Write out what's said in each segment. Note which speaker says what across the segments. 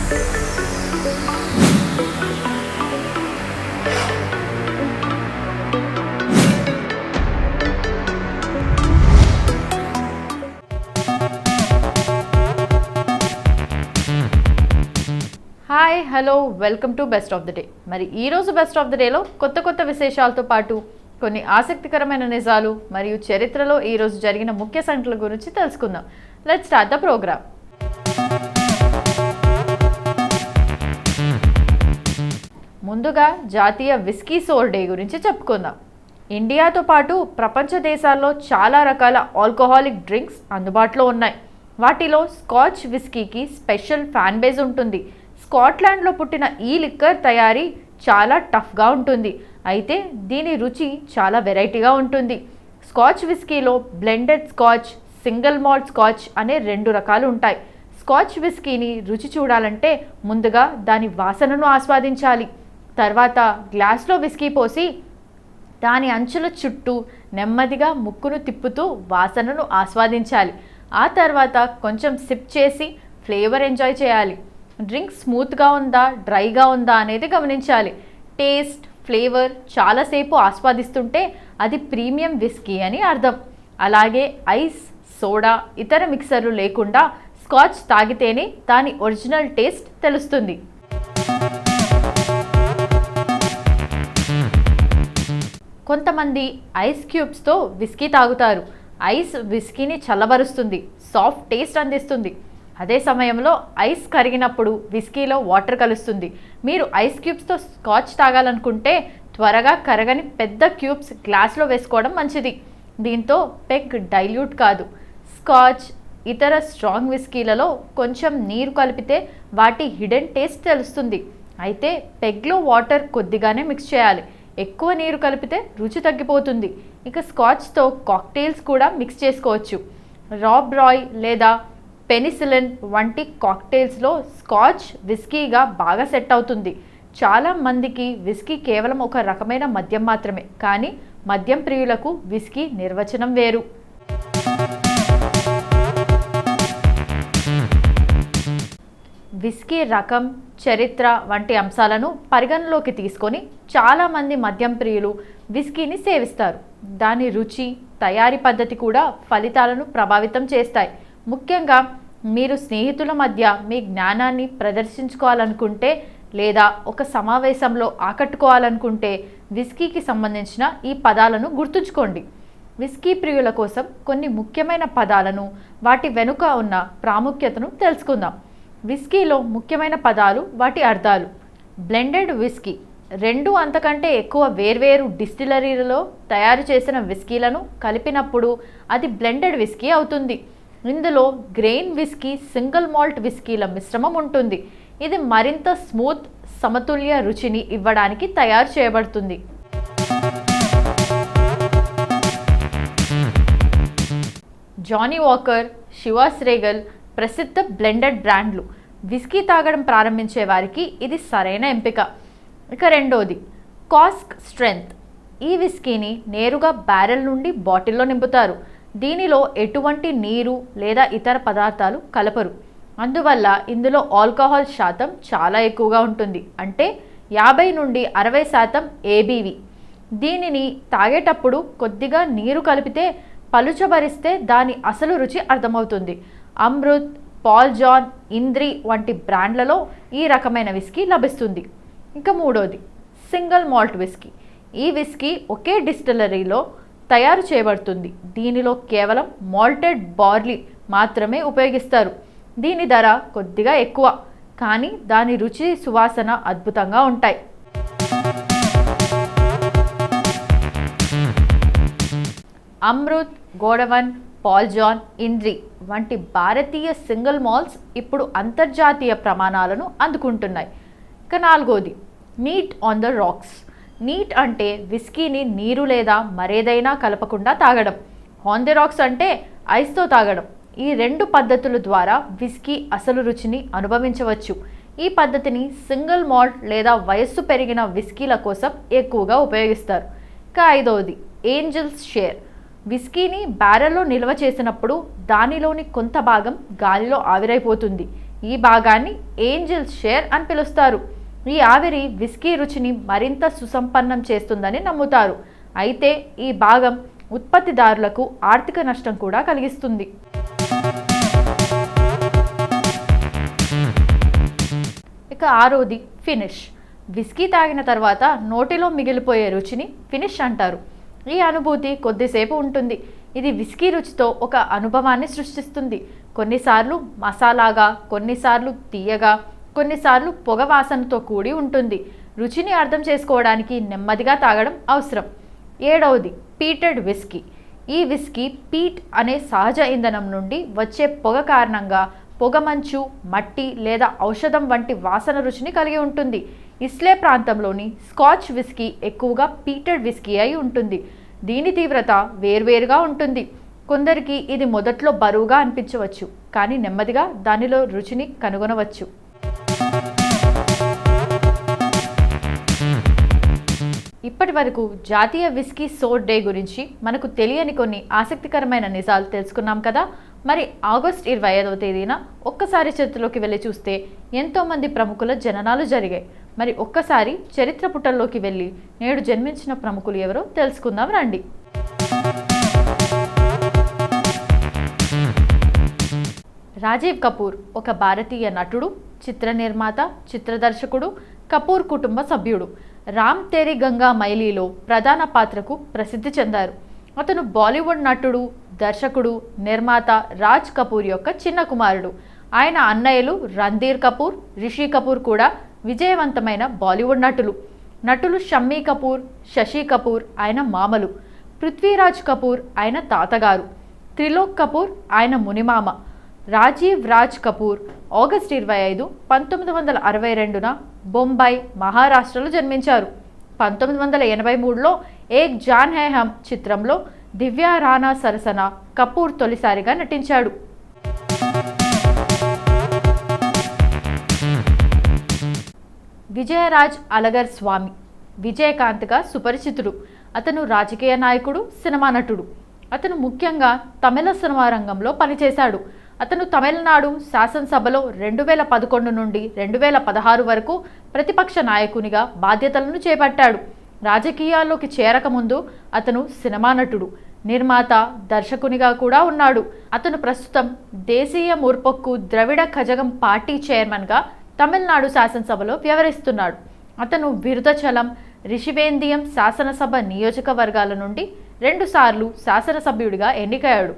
Speaker 1: Hi hello welcome to best of the day. మరి ఈరోజు best of the డేలో కొత్త విశేషాలతో పాటు కొన్ని ఆసక్తికరమైన నిజాలు మరియు చరిత్రలో ఈరోజు జరిగిన ముఖ్య సంఘటనల గురించి తెలుసుకుందాం. Let's start the programme. ముందుగా జాతీయ విస్కీ సోర్ డే గురించి చెప్పుకుందాం. ఇండియాతో పాటు ప్రపంచ దేశాల్లో చాలా రకాల ఆల్కహాలిక్ డ్రింక్స్ అందుబాటులో ఉన్నాయి. వాటిలో స్కాచ్ విస్కీకి స్పెషల్ ఫ్యాన్ బేస్ ఉంటుంది. స్కాట్లాండ్లో పుట్టిన ఈ లిక్కర్ తయారీ చాలా టఫ్గా ఉంటుంది, అయితే దీని రుచి చాలా వెరైటీగా ఉంటుంది. స్కాచ్ విస్కీలో blended scotch, single malt scotch అనే 2 రకాలు ఉంటాయి. స్కాచ్ విస్కీని రుచి చూడాలంటే ముందుగా దాని వాసనను ఆస్వాదించాలి. తర్వాత గ్లాస్లో విస్కీ పోసి దాని అంచుల చుట్టూ నెమ్మదిగా ముక్కును తిప్పుతూ వాసనను ఆస్వాదించాలి. ఆ తర్వాత కొంచెం సిప్ చేసి ఫ్లేవర్ ఎంజాయ్ చేయాలి. డ్రింక్ స్మూత్గా ఉందా, డ్రైగా ఉందా అనేది గమనించాలి. టేస్ట్, ఫ్లేవర్ చాలాసేపు ఆస్వాదిస్తుంటే అది ప్రీమియం విస్కీ అని అర్థం. అలాగే ఐస్, సోడా, ఇతర మిక్సర్లు లేకుండా స్కాచ్ తాగితేనే దాని ఒరిజినల్ టేస్ట్ తెలుస్తుంది. కొంతమంది ఐస్ క్యూబ్స్తో విస్కీ తాగుతారు. ఐస్ విస్కీని చల్లబరుస్తుంది, సాఫ్ట్ టేస్ట్ అందిస్తుంది. అదే సమయంలో ఐస్ కరిగినప్పుడు విస్కీలో వాటర్ కలుస్తుంది. మీరు ఐస్ క్యూబ్స్తో స్కాచ్ తాగాలనుకుంటే త్వరగా కరగని పెద్ద క్యూబ్స్ గ్లాస్లో వేసుకోవడం మంచిది. దీంతో పెగ్ డైల్యూట్ కాదు. స్కాచ్, ఇతర స్ట్రాంగ్ విస్కీలలో కొంచెం నీరు కలిపితే వాటి హిడెన్ టేస్ట్ తెలుస్తుంది. అయితే పెగ్లో వాటర్ కొద్దిగానే మిక్స్ చేయాలి. ఎక్కువ నీరు కలిపితే రుచి తగ్గిపోతుంది. ఇక స్కాచ్తో కాక్టైల్స్ కూడా మిక్స్ చేసుకోవచ్చు. రాబ్ రాయ్ లేదా పెనిసిలిన్ వంటి కాక్టైల్స్లో స్కాచ్ విస్కీగా బాగా సెట్ అవుతుంది. చాలా మందికి విస్కీ కేవలం ఒక రకమైన మద్యం మాత్రమే, కానీ మద్యం ప్రియులకు విస్కీ నిర్వచనం వేరు. విస్కీ రకం, చరిత్ర వంటి అంశాలను పరిగణలోకి తీసుకొని చాలామంది మద్యం ప్రియులు విస్కీని సేవిస్తారు. దాని రుచి, తయారీ పద్ధతి కూడా ఫలితాలను ప్రభావితం చేస్తాయి. ముఖ్యంగా మీరు స్నేహితుల మధ్య మీ జ్ఞానాన్ని ప్రదర్శించుకోవాలనుకుంటే లేదా ఒక సమావేశంలో ఆకట్టుకోవాలనుకుంటే విస్కీకి సంబంధించిన ఈ పదాలను గుర్తుంచుకోండి. విస్కీ ప్రియుల కోసం కొన్ని ముఖ్యమైన పదాలను, వాటి వెనుక ఉన్న ప్రాముఖ్యతను తెలుసుకుందాం. విస్కీలో ముఖ్యమైన పదాలు, వాటి అర్థాలు. బ్లెండెడ్ విస్కీ 2 అంతకంటే ఎక్కువ వేర్వేరు డిస్టిలరీలలో తయారు చేసిన విస్కీలను కలిపినప్పుడు అది బ్లెండెడ్ విస్కీ అవుతుంది. ఇందులో గ్రెయిన్ విస్కీ, సింగిల్ మాల్ట్ విస్కీల మిశ్రమం ఉంటుంది. ఇది మరింత స్మూత్, సమతుల్య రుచిని ఇవ్వడానికి తయారు చేయబడుతుంది. జానీ వాకర్, షివాస్ రేగల్ ప్రసిద్ధ బ్లెండెడ్ బ్రాండ్లు. విస్కీ తాగడం ప్రారంభించే వారికి ఇది సరైన ఎంపిక. ఇక రెండోది కాస్క్ స్ట్రెంగ్త్. ఈ విస్కీని నేరుగా బ్యారెల్ నుండి బాటిల్లో నింపుతారు. దీనిలో ఎటువంటి నీరు లేదా ఇతర పదార్థాలు కలపరు. అందువల్ల ఇందులో ఆల్కహాల్ శాతం చాలా ఎక్కువగా ఉంటుంది, అంటే 50 నుండి 60% ఏబీవీ. దీనిని తాగేటప్పుడు కొద్దిగా నీరు కలిపితే పలుచబరిస్తే దాని అసలు రుచి అర్థమవుతుంది. అమృత్, పాల్ జాన్, ఇంద్రి వంటి బ్రాండ్లలో ఈ రకమైన విస్కీ లభిస్తుంది. ఇంకా మూడోది సింగిల్ మాల్ట్ విస్కీ. ఈ విస్కీ ఒకే డిస్టిలరీలో తయారు చేయబడుతుంది. దీనిలో కేవలం మాల్టెడ్ బార్లీ మాత్రమే ఉపయోగిస్తారు. దీని ధర కొద్దిగా ఎక్కువ, కానీ దాని రుచి, సువాసన అద్భుతంగా ఉంటాయి. అమృత్, గోడవన్, పాల్ జాన్, ఇంద్రి వంటి భారతీయ సింగిల్ మాల్ట్స్ ఇప్పుడు అంతర్జాతీయ ప్రమాణాలను అందుకుంటున్నాయి. ఇక నాలుగోది neat on the rocks. Neat అంటే విస్కీని నీరు లేదా మరేదైనా కలపకుండా తాగడం. ఆన్ ది రాక్స్ అంటే ఐస్తో తాగడం. ఈ 2 పద్ధతుల ద్వారా విస్కీ అసలు రుచిని అనుభవించవచ్చు. ఈ పద్ధతిని సింగిల్ మాల్ట్ లేదా వయస్సు పెరిగిన విస్కీల కోసం ఎక్కువగా ఉపయోగిస్తారు. ఇక ఐదవది ఏంజల్స్ షేర్. విస్కీని బ్యారెల్లో నిల్వ చేసినప్పుడు దానిలోని కొంత భాగం గాలిలో ఆవిరైపోతుంది. ఈ భాగాన్ని ఏంజల్స్ షేర్ అని పిలుస్తారు. ఈ ఆవిరి విస్కీ రుచిని మరింత సుసంపన్నం చేస్తుందని నమ్ముతారు. అయితే ఈ భాగం ఉత్పత్తిదారులకు ఆర్థిక నష్టం కూడా కలిగిస్తుంది. ఇక ఆరోది ఫినిష్. విస్కీ తాగిన తర్వాత నోటిలో మిగిలిపోయే రుచిని ఫినిష్ అంటారు. ఈ అనుభూతి కొద్దిసేపు ఉంటుంది. ఇది విస్కీ రుచితో ఒక అనుభవాన్ని సృష్టిస్తుంది. కొన్నిసార్లు మసాలాగా, కొన్నిసార్లు తీయగా, కొన్నిసార్లు పొగ వాసనతో కూడి ఉంటుంది. రుచిని అర్థం చేసుకోవడానికి నెమ్మదిగా తాగడం అవసరం. 7వది పీటెడ్ విస్కీ. ఈ విస్కీ పీట్ అనే సహజ ఇంధనం నుండి వచ్చే పొగ కారణంగా పొగమంచు, మట్టి లేదా ఔషధం వంటి వాసన రుచిని కలిగి ఉంటుంది. ఇస్లే ప్రాంతంలోని స్కాచ్ విస్కీ ఎక్కువగా పీటెడ్ విస్కీ అయి ఉంటుంది. దీని తీవ్రత వేర్వేరుగా ఉంటుంది. కొందరికి ఇది మొదట్లో బరువుగా అనిపించవచ్చు, కానీ నెమ్మదిగా దానిలో రుచిని కనుగొనవచ్చు. ఇప్పటి వరకు జాతీయ విస్కీ సోర్ డే గురించి మనకు తెలియని కొన్ని ఆసక్తికరమైన నిజాలు తెలుసుకున్నాం కదా. మరి ఆగస్టు 25వ తేదీన ఒక్కసారి చరిత్రలోకి వెళ్ళి చూస్తే ఎంతోమంది ప్రముఖుల జననాలు జరిగాయి. మరి ఒక్కసారి చరిత్ర పుటల్లోకి వెళ్ళి నేడు జన్మించిన ప్రముఖులు ఎవరో తెలుసుకుందాం రండి. రాజీవ్ కపూర్ ఒక భారతీయ నటుడు, చిత్ర నిర్మాత, చిత్రదర్శకుడు, కపూర్ కుటుంబ సభ్యుడు. రామ్ తేరీ గంగా మైలీలో ప్రధాన పాత్రకు ప్రసిద్ధి చెందారు. అతను బాలీవుడ్ నటుడు, దర్శకుడు, నిర్మాత రాజ్ కపూర్ యొక్క చిన్న కుమారుడు. ఆయన అన్నయ్యలు రణ్ధీర్ కపూర్, రిషి కపూర్ కూడా విజయవంతమైన బాలీవుడ్ నటులు షమ్మీ కపూర్, శశి కపూర్ ఆయన మామలు, పృథ్వీరాజ్ కపూర్ ఆయన తాతగారు, త్రిలోక్ కపూర్ ఆయన మునిమామ. రాజీవ్ రాజ్ కపూర్ ఆగస్టు 25, 1962న బొంబాయి, మహారాష్ట్రలో జన్మించారు. 1983లో ఏక్ జాన్ హై హమ్ చిత్రంలో దివ్యా రాణా సరసన కపూర్ తొలిసారిగా నటించాడు. విజయరాజ్ అలగర్ స్వామి విజయకాంత్గా సుపరిచితుడు. అతను రాజకీయ నాయకుడు, సినిమా నటుడు. అతను ముఖ్యంగా తమిళ సినిమా రంగంలో పనిచేశాడు. అతను తమిళనాడు శాసనసభలో 2011 నుండి 2016 వరకు ప్రతిపక్ష నాయకునిగా బాధ్యతలను చేపట్టాడు. రాజకీయాల్లోకి చేరకముందు అతను సినిమా నటుడు, నిర్మాత, దర్శకునిగా కూడా ఉన్నాడు. అతను ప్రస్తుతం దేశీయ ముర్పొక్కు ద్రవిడ కజగం పార్టీ చైర్మన్గా తమిళనాడు శాసనసభలో వ్యవహరిస్తున్నాడు. అతను విరుధచలం, రిషివేంద్యం శాసనసభ నియోజకవర్గాల నుండి 2 సార్లు శాసనసభ్యుడిగా ఎన్నికయ్యాడు.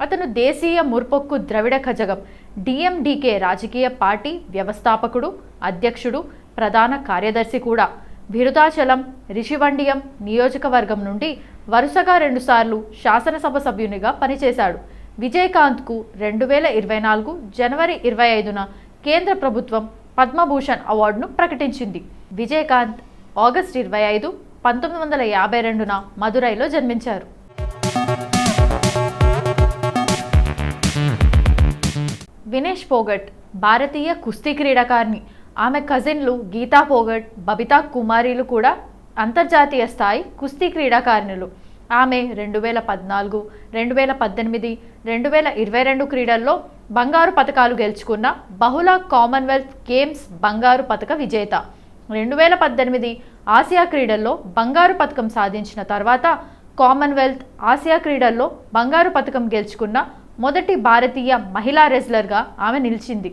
Speaker 1: అతను దేశీయ ముర్పొక్కు ద్రవిడ కజగం డిఎండికే రాజకీయ పార్టీ వ్యవస్థాపకుడు, అధ్యక్షుడు, ప్రధాన కార్యదర్శి కూడా. విరుధాచలం, రిషివండియం నియోజకవర్గం నుండి వరుసగా 2 సార్లు శాసనసభ సభ్యునిగా పనిచేశాడు. విజయకాంత్కు 2024 జనవరి 25న కేంద్ర ప్రభుత్వం పద్మభూషణ్ అవార్డును ప్రకటించింది. విజయకాంత్ ఆగస్టు 25, 1952న మదురైలో జన్మించారు. వినేష్ పోగట్ భారతీయ కుస్తీ క్రీడాకారిణి. ఆమె కజిన్లు గీతా పోగట్, బబితా కుమారీలు కూడా అంతర్జాతీయ స్థాయి కుస్తీ క్రీడాకారిణులు. ఆమె 2014, 2018, 2022 క్రీడల్లో బంగారు పతకాలు గెలుచుకున్న బహుళ కామన్వెల్త్ గేమ్స్ బంగారు పతక విజేత. 2018 ఆసియా క్రీడల్లో బంగారు పతకం సాధించిన తర్వాత కామన్వెల్త్, ఆసియా క్రీడల్లో బంగారు పతకం గెలుచుకున్న మొదటి భారతీయ మహిళా రెజ్లర్గా ఆమె నిలిచింది.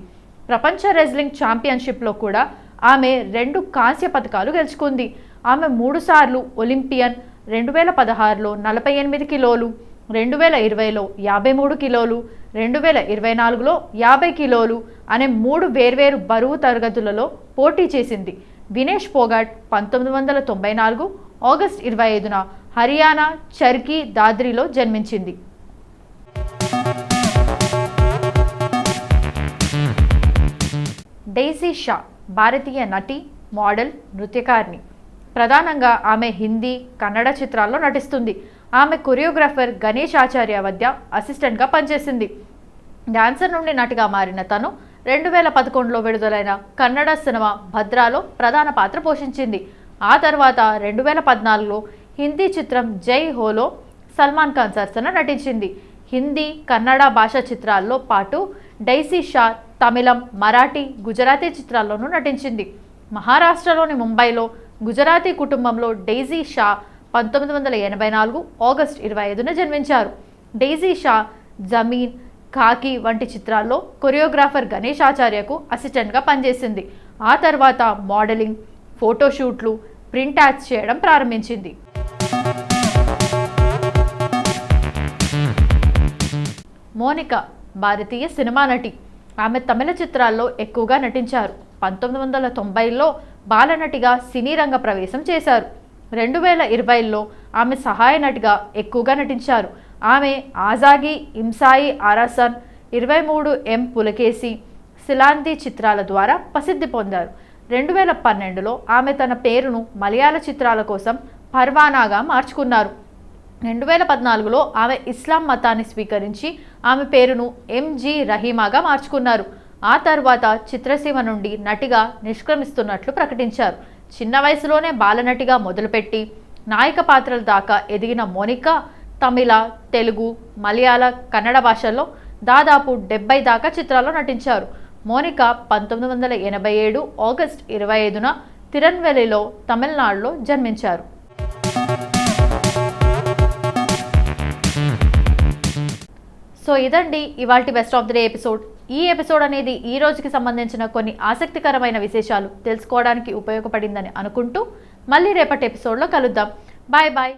Speaker 1: ప్రపంచ రెజ్లింగ్ ఛాంపియన్షిప్లో కూడా ఆమె 2 కాంస్య పతకాలు గెలుచుకుంది. ఆమె 3 సార్లు ఒలింపియన్. 2016లో 48 కిలోలు, 2020లో 53 కిలోలు, 2024లో 50 కిలోలు అనే 3 వేర్వేరు బరువు తరగతులలో పోటీ చేసింది. వినేష్ పోగట్ 1994 ఆగస్టు 25న హర్యానా చర్కీ దాద్రిలో జన్మించింది. డెయిసీ షా భారతీయ నటి, మోడల్, నృత్యకారిణి. ప్రధానంగా ఆమె హిందీ, కన్నడ చిత్రాల్లో నటిస్తుంది. ఆమె కొరియోగ్రాఫర్ గణేష్ ఆచార్య వద్ద అసిస్టెంట్గా పనిచేసింది. డాన్సర్ నుండి నటిగా మారిన తను 2011లో విడుదలైన కన్నడ సినిమా భద్రాలో ప్రధాన పాత్ర పోషించింది. ఆ తర్వాత 2014లో హిందీ చిత్రం జై హోలో సల్మాన్ ఖాన్ సరసన నటించింది. హిందీ, కన్నడ భాషా చిత్రాల్లో పాటు డెయిసీ షా తమిళం, మరాఠీ, గుజరాతీ చిత్రాల్లోనూ నటించింది. మహారాష్ట్రలోని ముంబైలో గుజరాతీ కుటుంబంలో డెయిజీ షా 1984 ఆగస్టు 25న జన్మించారు. డెయిజీ షా జమీన్, ఖాకీ వంటి చిత్రాల్లో కొరియోగ్రాఫర్ గణేష్ ఆచార్యకు అసిస్టెంట్గా పనిచేసింది. ఆ తర్వాత మోడలింగ్, ఫోటోషూట్లు, ప్రింట్ యాడ్స్ చేయడం ప్రారంభించింది. మోనికా భారతీయ సినిమా నటి. ఆమె తమిళ చిత్రాల్లో ఎక్కువగా నటించారు. 1990లో బాలనటిగా సినీ రంగ ప్రవేశం చేశారు. 2020లో ఆమె సహాయ నటిగా ఎక్కువగా నటించారు. ఆమె ఆజాగి, ఇంసాయి ఆరాసన్, 23 పులకేసి, సిలాంతి చిత్రాల ద్వారా ప్రసిద్ధి పొందారు. 2012లో ఆమె తన పేరును మలయాళ చిత్రాల కోసం పర్వానాగా మార్చుకున్నారు. 2014లో ఆమె ఇస్లాం మతాన్ని స్వీకరించి ఆమె పేరును ఎంజి రహీమాగా మార్చుకున్నారు. ఆ తర్వాత చిత్రసీమ నుండి నటిగా నిష్క్రమిస్తున్నట్లు ప్రకటించారు. చిన్న వయసులోనే బాలనటిగా మొదలుపెట్టి నాయక పాత్రల దాకా ఎదిగిన మోనికా తమిళ, తెలుగు, మలయాళ, కన్నడ భాషల్లో దాదాపు 70 దాకా చిత్రాల్లో నటించారు. మోనికా 1987 ఆగస్టు 25న తిరునెల్వేలిలో, తమిళనాడులో జన్మించారు. సో ఇదండి ఇవాల్టి best of the day episode. ఈ ఎపిసోడ్ అనేది ఈ రోజుకి సంబంధించిన కొన్ని ఆసక్తికరమైన విశేషాలు తెలుసుకోవడానికి ఉపయోగపడిందని అనుకుంటూ మళ్ళీ రేపటి ఎపిసోడ్లో కలుద్దాం. Bye bye.